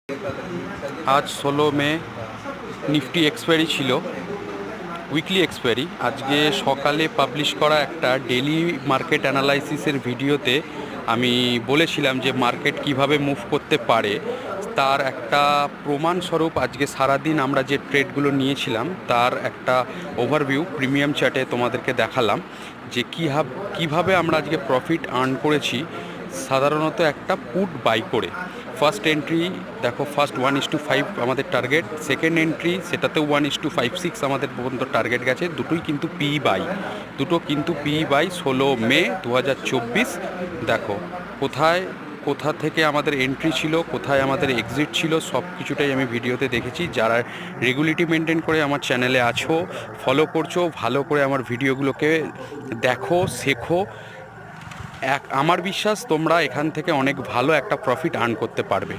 आज 16 মে Nifty expiry ছিল, weekly expiry. আজকে সকালে পাবলিশ করা একটা ডেলি মার্কেট অ্যানালাইসিসের ভিডিওতে আমি বলেছিলাম যে মার্কেট কিভাবে মুভ করতে পারে, তার একটা প্রমাণস্বরূপ আজকে সারাদিন আমরা যে ট্রেডগুলো নিয়েছিলাম তার একটা ওভারভিউ প্রিমিয়াম চার্টে তোমাদেরকে দেখালাম যে কীভাবে আমরা আজকে প্রফিট আর্ন করেছি। সাধারণত একটা পুট বাই করে ফার্স্ট এন্ট্রি দেখো, ফার্স্ট 1:5 আমাদের টার্গেট, সেকেন্ড এন্ট্রি সেটাতেও 1:56 আমাদের পর্যন্ত টার্গেট গেছে। দুটোই কিন্তু পি বাই 16 মে 2024। দেখো কোথা থেকে আমাদের এন্ট্রি ছিল, কোথায় আমাদের এক্সিট ছিল, সব কিছুটাই আমি ভিডিওতে দেখেছি। যারা রেগুলারিটি মেনটেন করে আমার চ্যানেলে আছো, ফলো করছো, ভালো করে আমার ভিডিওগুলোকে দেখো, শেখো। আমার বিশ্বাস তোমরা এখান থেকে অনেক ভালো একটা প্রফিট আর্ন করতে পারবে।